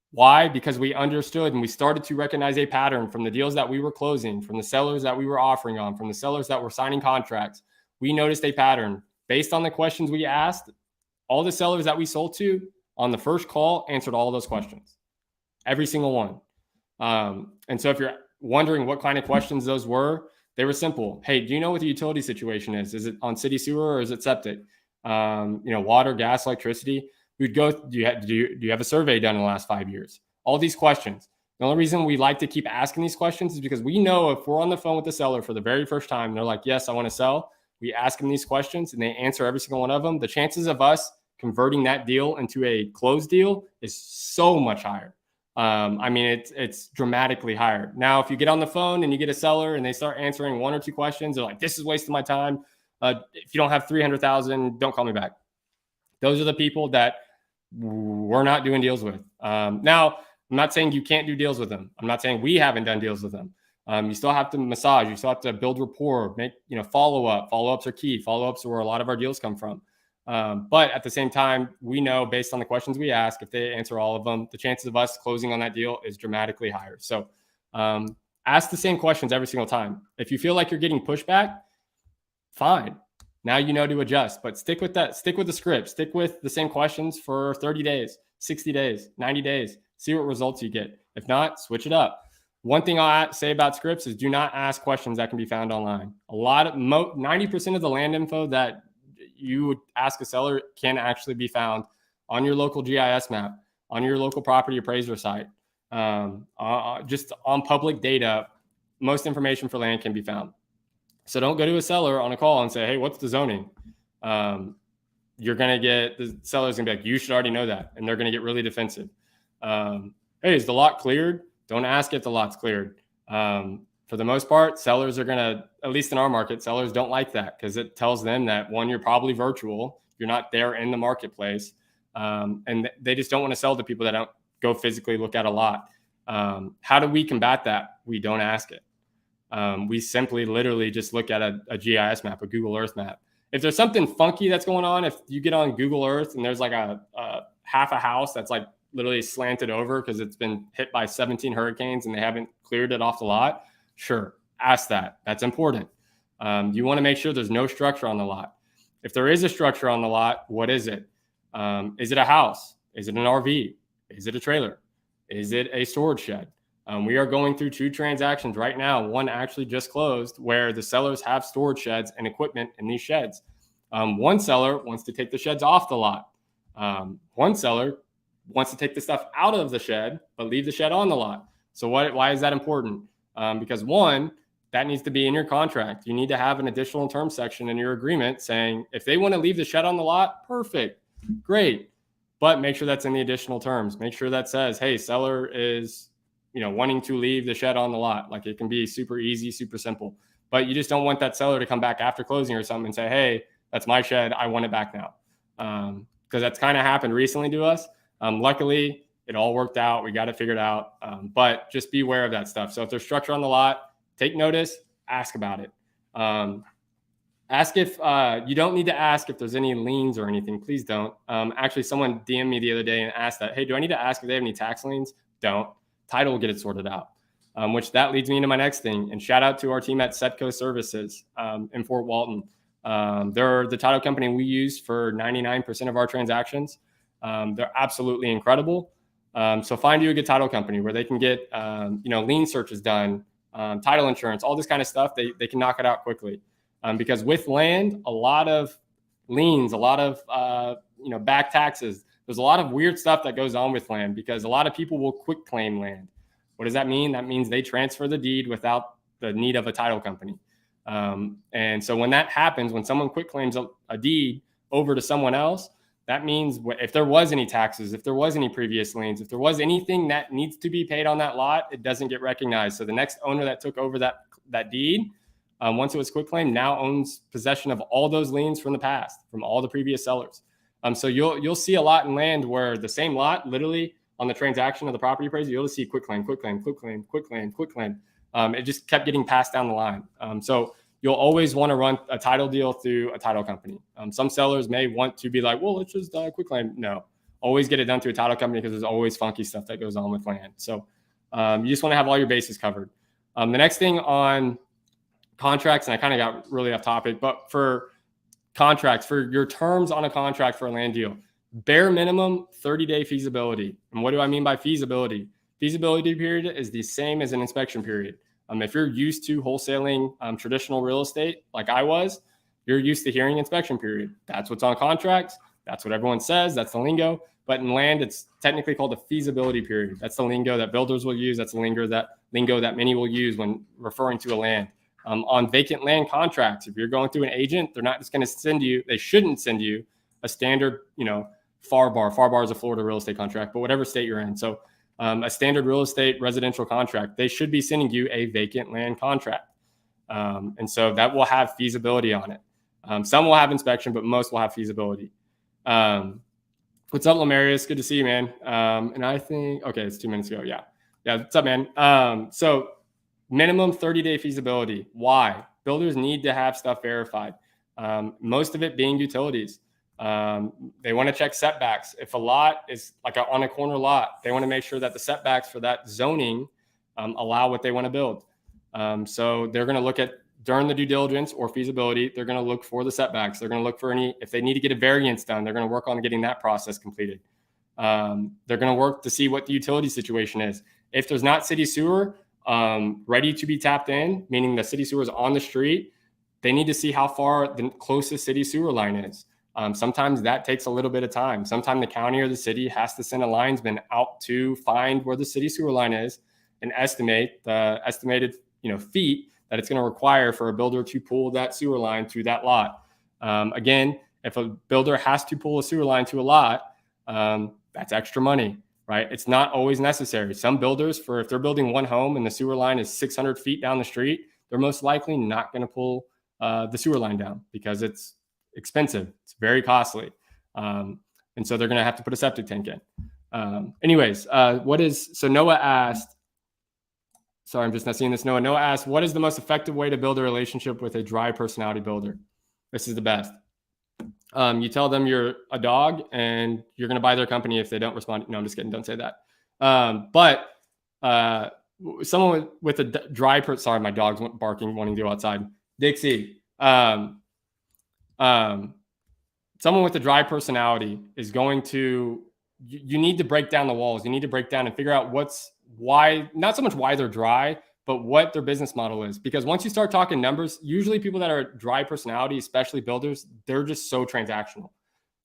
Why? Because we understood and we started to recognize a pattern from the deals that we were closing, from the sellers that we were offering on, from the sellers that were signing contracts. We noticed a pattern based on the questions we asked. All the sellers that we sold to on the first call answered all of those questions, every single one. And so if you're wondering what kind of questions those were, they were simple. Hey, do you know what the utility situation is? Is it on city sewer or is it septic? Water, gas, electricity. We'd go, do you have a survey done in the last 5 years? All these questions. The only reason we like to keep asking these questions is because we know if we're on the phone with the seller for the very first time, they're like, yes, I want to sell. We ask them these questions and they answer every single one of them. The chances of us converting that deal into a closed deal is so much higher. It's dramatically higher. Now, if you get on the phone and you get a seller and they start answering one or two questions, they're like, this is wasting my time. If you don't have 300,000, don't call me back. Those are the people that we're not doing deals with. Now, I'm not saying you can't do deals with them. I'm not saying we haven't done deals with them. You still have to massage. You still have to build rapport, make, follow-up. Follow-ups are key. Follow-ups are where a lot of our deals come from. But at the same time, we know based on the questions we ask, if they answer all of them, the chances of us closing on that deal is dramatically higher. So ask the same questions every single time. If you feel like you're getting pushback, fine. Now you know to adjust, but stick with that. Stick with the script. Stick with the same questions for 30 days, 60 days, 90 days. See what results you get. If not, switch it up. One thing I'll say about scripts is do not ask questions that can be found online. 90% of the land info that you would ask a seller can actually be found on your local GIS map, on your local property appraiser site, just on public data. Most information for land can be found. So don't go to a seller on a call and say, hey, what's the zoning? You're going to get, the seller's going to be like, you should already know that. And they're going to get really defensive. Hey, is the lot cleared? Don't ask if the lot's cleared. For the most part, sellers are going to, at least in our market, sellers don't like that because it tells them that, one, you're probably virtual. You're not there in the marketplace. And they just don't want to sell to people that don't go physically look at a lot. How do we combat that? We don't ask it. We simply literally just look at a GIS map, a Google Earth map. If there's something funky that's going on, if you get on Google Earth and there's like a half a house that's like literally slanted over because it's been hit by 17 hurricanes and they haven't cleared it off the lot, sure, ask that. That's important. You want to make sure there's no structure on the lot. If there is a structure on the lot, what is it? Is it a house? Is it an RV? Is it a trailer? Is it a storage shed? We are going through 2 transactions right now. One actually just closed where the sellers have storage sheds and equipment in these sheds. One seller wants to take the sheds off the lot. One seller wants to take the stuff out of the shed, but leave the shed on the lot. So why is that important? because one, that needs to be in your contract. You need to have an additional term section in your agreement saying if they want to leave the shed on the lot, perfect, great. But make sure that's in the additional terms. Make sure that says, hey, seller is, wanting to leave the shed on the lot. Like, it can be super easy, super simple. But you just don't want that seller to come back after closing or something and say, hey, that's my shed, I want it back now. Because that's kind of happened recently to us. Luckily, it all worked out. We got it figured out. But just be aware of that stuff. So if there's structure on the lot, take notice, ask about it. Ask if you don't need to ask if there's any liens or anything. Please don't. Actually, someone DM'd me the other day and asked that, hey, do I need to ask if they have any tax liens? Don't. Title will get it sorted out. Which that leads me into my next thing. And shout out to our team at Setco Services in Fort Walton. They're the title company we use for 99% of our transactions. They're absolutely incredible. So find you a good title company where they can get lien searches done, title insurance, all this kind of stuff. They can knock it out quickly. Because with land, a lot of liens, a lot of back taxes. There's a lot of weird stuff that goes on with land because a lot of people will quick claim land. What does that mean? That means they transfer the deed without the need of a title company. And so when that happens, when someone quick claims a deed over to someone else, that means if there was any taxes, if there was any previous liens, if there was anything that needs to be paid on that lot, it doesn't get recognized. So the next owner that took over that deed, once it was quick claim, now owns possession of all those liens from the past, from all the previous sellers. So you'll see a lot in land where the same lot, literally on the transaction of the property appraiser, you'll see quick claim, quick claim, quick claim, quick claim, quick claim. It just kept getting passed down the line. So you'll always want to run a title deal through a title company. Some sellers may want to be like, well, let's just quick claim. No, always get it done through a title company because there's always funky stuff that goes on with land. So you just want to have all your bases covered. The next thing on contracts, and I kind of got really off topic, but for contracts, for your terms on a contract for a land deal, bare minimum 30-day feasibility. And what do I mean by feasibility? Feasibility period is the same as an inspection period. If you're used to wholesaling traditional real estate like I was, you're used to hearing inspection period. That's what's on contracts. That's what everyone says. That's the lingo. But in land, it's technically called a feasibility period. That's the lingo that builders will use. That's the lingo that many will use when referring to a land. On vacant land contracts, if you're going through an agent, they're not just going to they shouldn't send you a standard, FAR bar. FAR bar is a Florida real estate contract, but whatever state you're in. So a standard real estate residential contract, they should be sending you a vacant land contract. And so that will have feasibility on it. Some will have inspection, but most will have feasibility. What's up, Lamarius? Good to see you, man. And I think, okay, it's 2 minutes ago. Yeah. What's up, man? So minimum 30-day feasibility. Why? Builders need to have stuff verified. Most of it being utilities. They want to check setbacks. If a lot is like on a corner lot, they want to make sure that the setbacks for that zoning allow what they want to build. So they're going to look at, during the due diligence or feasibility, they're going to look for the setbacks. They're going to look for if they need to get a variance done, they're going to work on getting that process completed. They're going to work to see what the utility situation is. If there's not city sewer ready to be tapped in, meaning the city sewer is on the street, they need to see how far the closest city sewer line is. Sometimes that takes a little bit of time. Sometimes the county or the city has to send a linesman out to find where the city sewer line is and estimate the estimated feet that it's going to require for a builder to pull that sewer line to that lot. Again, if a builder has to pull a sewer line to a lot, that's extra money, right? It's not always necessary. Some builders, if they're building one home and the sewer line is 600 feet down the street, they're most likely not going to pull the sewer line down because it's expensive. It's very costly. And so they're going to have to put a septic tank in. So Noah asked, sorry, I'm just not seeing this. Noah asked, what is the most effective way to build a relationship with a dry personality builder? This is the best. You tell them you're a dog and you're going to buy their company if they don't respond. No, I'm just kidding. Don't say that. But someone with a dry sorry, my dog's barking, wanting to go outside. Dixie. Someone with a dry personality is going to, you need to break down the walls. You need to break down and figure out not so much why they're dry, but what their business model is. Because once you start talking numbers, usually people that are dry personality, especially builders, they're just so transactional.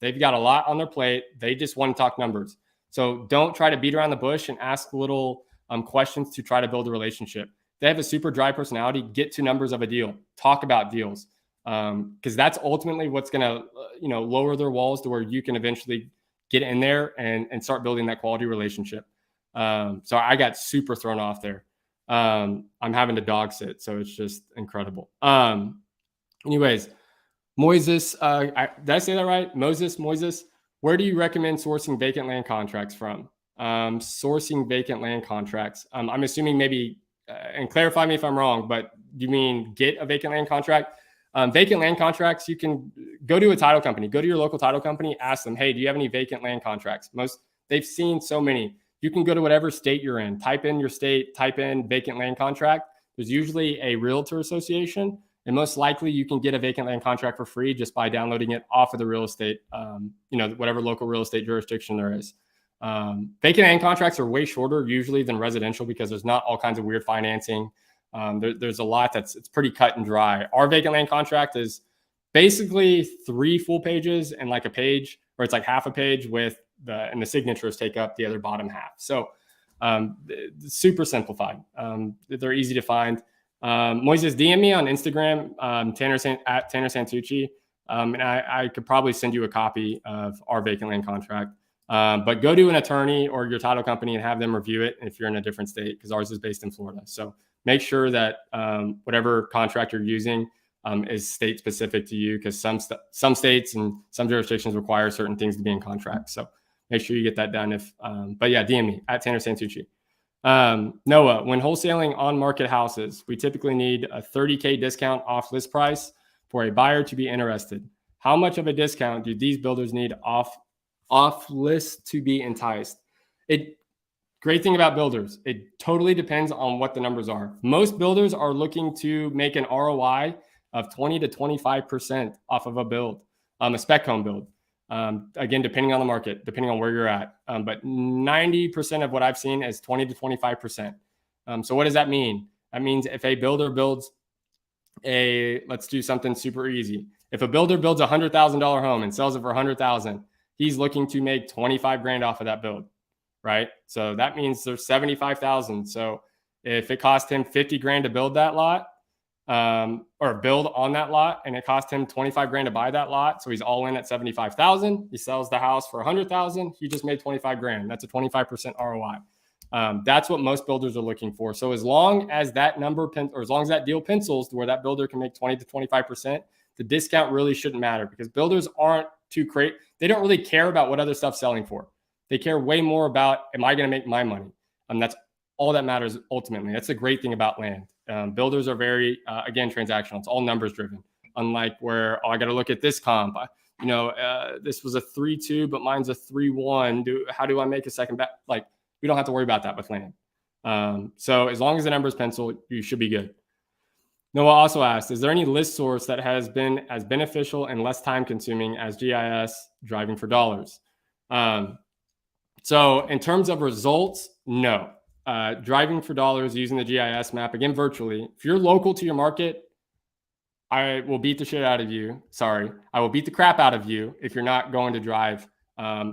They've got a lot on their plate. They just want to talk numbers. So don't try to beat around the bush and ask little questions to try to build a relationship. they have a super dry personality, get to numbers of a deal, talk about deals. Because that's ultimately what's going to, lower their walls to where you can eventually get in there and start building that quality relationship. So I got super thrown off there. I'm having to dog sit, so it's just incredible. Anyways, Moises, did I say that right? Moises, where do you recommend sourcing vacant land contracts from? Sourcing vacant land contracts. I'm assuming maybe, and clarify me if I'm wrong, but do you mean get a vacant land contract? Vacant land contracts, you can go to a title company, go to your local title company, ask them, hey, do you have any vacant land contracts? They've seen so many. You can go to whatever state you're in, type in your state, type in vacant land contract. There's usually a realtor association, and most likely you can get a vacant land contract for free just by downloading it off of the real estate, whatever local real estate jurisdiction there is. Vacant land contracts are way shorter usually than residential because there's not all kinds of weird financing. There's a lot it's pretty cut and dry. Our vacant land contract is basically 3 full pages and like a page, or it's like half a page with the signatures take up the other bottom half. So super simplified. They're easy to find. Moises, DM me on Instagram, at Tanner Santucci, and I could probably send you a copy of our vacant land contract. But go to an attorney or your title company and have them review it if you're in a different state, because ours is based in Florida. So make sure that whatever contract you're using is state specific to you, because some states and some jurisdictions require certain things to be in contract. So make sure you get that done. But yeah, DM me at Tanner Santucci. Noah, when wholesaling on market houses, we typically need a $30K discount off list price for a buyer to be interested. How much of a discount do these builders need off list to be enticed? Great thing about builders, it totally depends on what the numbers are. Most builders are looking to make an ROI of 20 to 25% off of a build, a spec home build. Again, depending on the market, depending on where you're at. But 90% of what I've seen is 20 to 25%. So what does that mean? That means if a builder builds let's do something super easy. If a builder builds $100,000 home and sells it for $100,000, he's looking to make 25 grand off of that build, right? So that means there's 75,000. So if it cost him 50 grand to build that lot, or build on that lot, and it cost him 25 grand to buy that lot, so he's all in at 75,000. He sells the house for 100,000. He just made 25 grand. That's a 25% ROI. That's what most builders are looking for. So as long as that as long as that deal pencils to where that builder can make 20 to 25%, the discount really shouldn't matter, because builders aren't too great. They don't really care about what other stuff's selling for. They care way more about, am I going to make my money? That's all that matters ultimately. That's the great thing about land. Builders are very, again, transactional. It's all numbers driven. Unlike where, I got to look at this comp. This was a 3.2, but mine's a 3.1. How do I make a second bet? Like, we don't have to worry about that with land. So as long as the numbers pencil, you should be good. Noah also asked, is there any list source that has been as beneficial and less time consuming as GIS driving for dollars? So in terms of results, no. Driving for dollars using the GIS map, again, virtually. If you're local to your market, I will beat the shit out of you. Sorry. I will beat the crap out of you if you're not going to drive,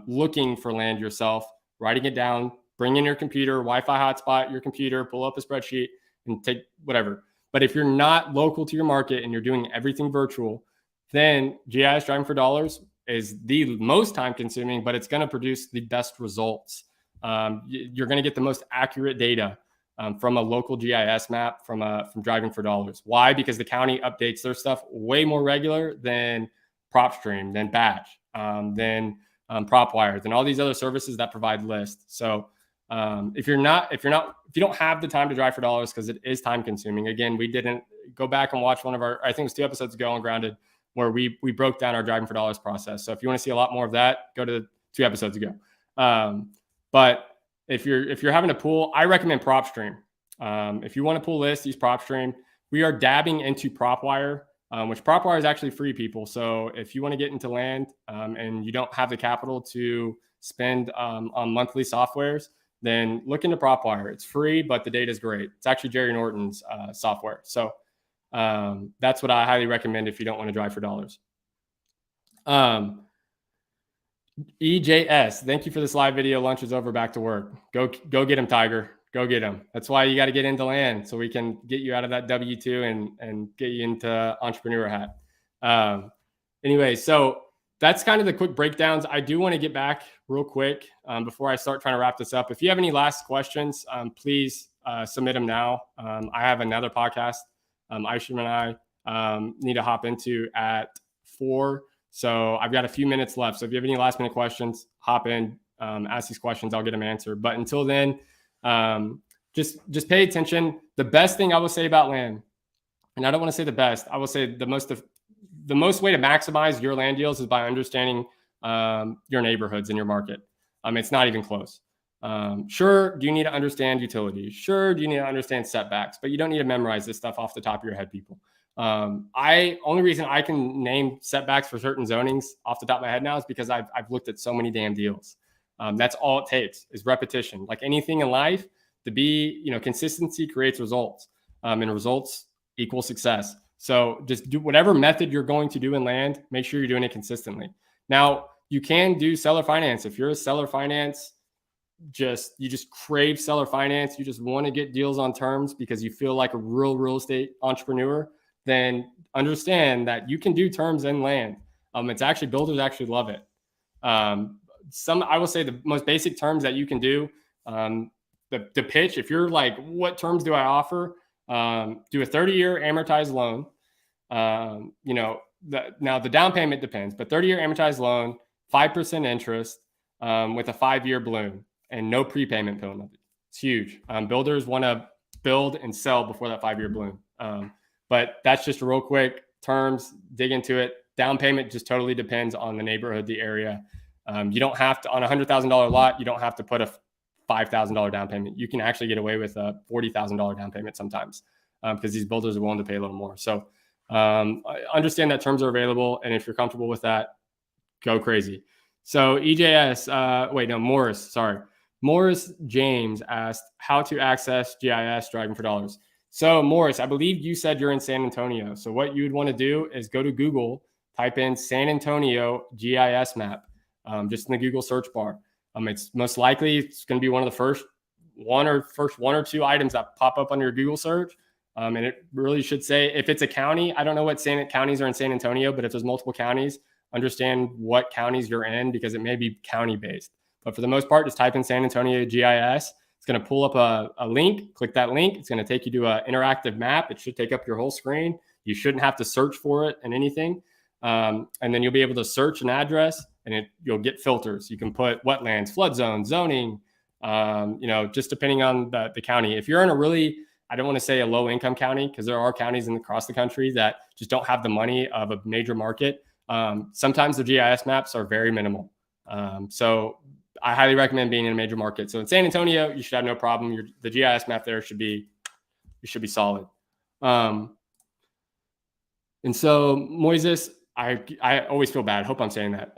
looking for land yourself, writing it down, bring in your computer, Wi-Fi hotspot, your computer, pull up a spreadsheet and take whatever. But if you're not local to your market and you're doing everything virtual, then GIS driving for dollars is the most time consuming, but it's going to produce the best results. You're going to get the most accurate data from a local GIS map from driving for dollars. Why? Because the county updates their stuff way more regular than PropStream, than Batch, than PropWire, than all these other services that provide lists. So if you don't have the time to drive for dollars, because it is time consuming. Again, we didn't go back and watch one of our, I think it was 2 episodes ago on Grounded, where we broke down our driving for dollars process. So if you want to see a lot more of that, go to 2 episodes ago. But if you're having a pool, I recommend PropStream. If you want to pull lists, use PropStream. We are dabbing into PropWire, which PropWire is actually free, people. So if you want to get into land and you don't have the capital to spend on monthly softwares, then look into PropWire. It's free, but the data is great. It's actually Jerry Norton's software. So that's what I highly recommend if you don't want to drive for dollars. EJS, thank you for this live video. Lunch is over, back to work. Go get him, Tiger. Go get them. That's why you got to get into land, so we can get you out of that W-2 and get you into entrepreneur hat. Anyway, so that's kind of the quick breakdowns. I do want to get back real quick before I start trying to wrap this up. If you have any last questions, please submit them now. I have another podcast Isham and I need to hop into at 4. So I've got a few minutes left. So if you have any last minute questions, hop in, ask these questions. I'll get them answered. But until then, just pay attention. The best thing I will say about land, and I don't want to say the best, I will say the most way to maximize your land deals is by understanding your neighborhoods in your market. It's not even close. Sure, do you need to understand utilities? Sure, do you need to understand setbacks? But you don't need to memorize this stuff off the top of your head, people. Only reason I can name setbacks for certain zonings off the top of my head now is because I've looked at so many damn deals. That's all it takes is repetition. Like anything in life, to be, consistency creates results, and results equal success. So just do whatever method you're going to do in land, make sure you're doing it consistently. Now, you can do seller finance. If you're a seller finance, you just crave seller finance, you just want to get deals on terms because you feel like a real estate entrepreneur, then understand that you can do terms in land. It's actually, builders actually love it. I will say the most basic terms that you can do, the pitch, if you're like, what terms do I offer? Do a 30-year amortized loan. Now the down payment depends, but 30-year amortized loan, 5% interest, with a 5-year balloon and no prepayment penalty. It's huge. Builders want to build and sell before that 5-year balloon. But that's just a real quick terms, dig into it. Down payment just totally depends on the neighborhood, the area. You don't have to, on a $100,000 lot, you don't have to put a $5,000 down payment. You can actually get away with a $40,000 down payment sometimes, because these builders are willing to pay a little more. So I understand that terms are available. And if you're comfortable with that, go crazy. So Morris James asked how to access GIS driving for dollars. So Morris, I believe you said you're in San Antonio. So what you would want to do is go to Google, type in San Antonio GIS map, just in the Google search bar. It's most likely it's going to be one of the first one or two items that pop up on your Google search. And it really should say, if it's a county, I don't know what counties are in San Antonio, but if there's multiple counties, understand what counties you're in because it may be county based. But for the most part, just type in San Antonio GIS. It's going to pull up a link. Click that link. It's going to take you to an interactive map. It should take up your whole screen. You shouldn't have to search for it and anything. And then you'll be able to search an address and you'll get filters. You can put wetlands, flood zone, zoning, just depending on the county. If you're in a really, I don't want to say a low income county, because there are counties across the country that just don't have the money of a major market. Sometimes the GIS maps are very minimal. So I highly recommend being in a major market. So in San Antonio, you should have no problem. The GIS map there should be solid. And so Moises, I always feel bad. I hope I'm saying that.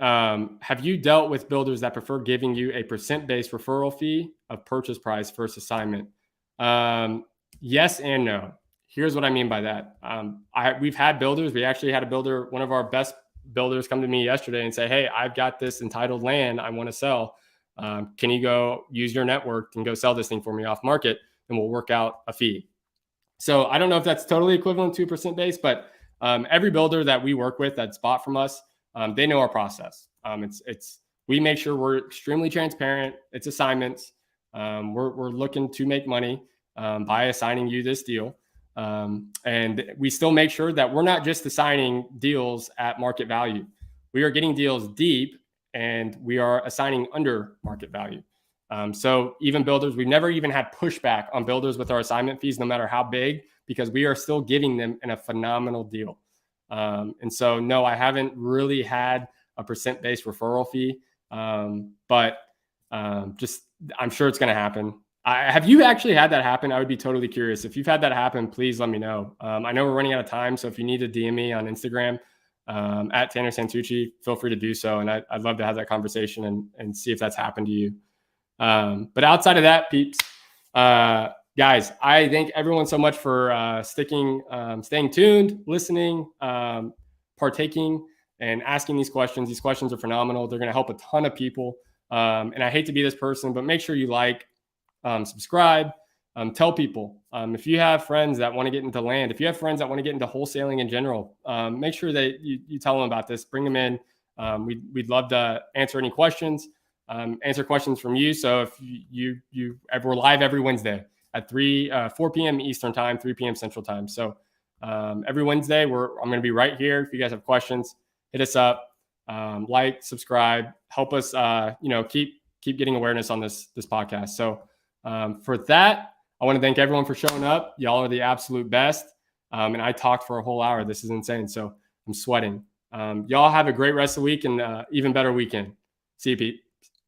Have you dealt with builders that prefer giving you a percent-based referral fee of purchase price first assignment? Yes and no. Here's what I mean by that. We've had builders. We actually had a builder, one of our best builders, come to me yesterday and say, hey, I've got this entitled land I want to sell. Can you go use your network and go sell this thing for me off market, and we'll work out a fee. So I don't know if that's totally equivalent to a percent base, but every builder that we work with that's bought from us, they know our process. We make sure we're extremely transparent. It's assignments. We're looking to make money by assigning you this deal. And we still make sure that we're not just assigning deals at market value. We are getting deals deep, and we are assigning under market value. So even builders, we've never even had pushback on builders with our assignment fees, no matter how big, because we are still giving them in a phenomenal deal. And so, no, I haven't really had a percent-based referral fee, but I'm sure it's going to happen. Have you actually had that happen? I would be totally curious. If you've had that happen, please let me know. I know we're running out of time, so if you need to DM me on Instagram at Tanner Santucci, feel free to do so. And I'd love to have that conversation and see if that's happened to you. But outside of that, peeps, guys, I thank everyone so much for staying tuned, listening, partaking, and asking these questions. These questions are phenomenal. They're going to help a ton of people. And I hate to be this person, but make sure you like, subscribe, Tell people, if you have friends that want to get into land, if you have friends that want to get into wholesaling in general, make sure that you tell them about this, bring them in. We'd love to answer any questions, answer questions from you. So if we're live every Wednesday at 4 p.m. Eastern time, 3 p.m. Central time. So every Wednesday, I'm going to be right here. If you guys have questions, hit us up, like, subscribe, help us, keep getting awareness on this podcast. So for that, I want to thank everyone for showing up. Y'all are the absolute best. And I talked for a whole hour. This is insane. So I'm sweating. Y'all have a great rest of the week and even better weekend. See you, Pete.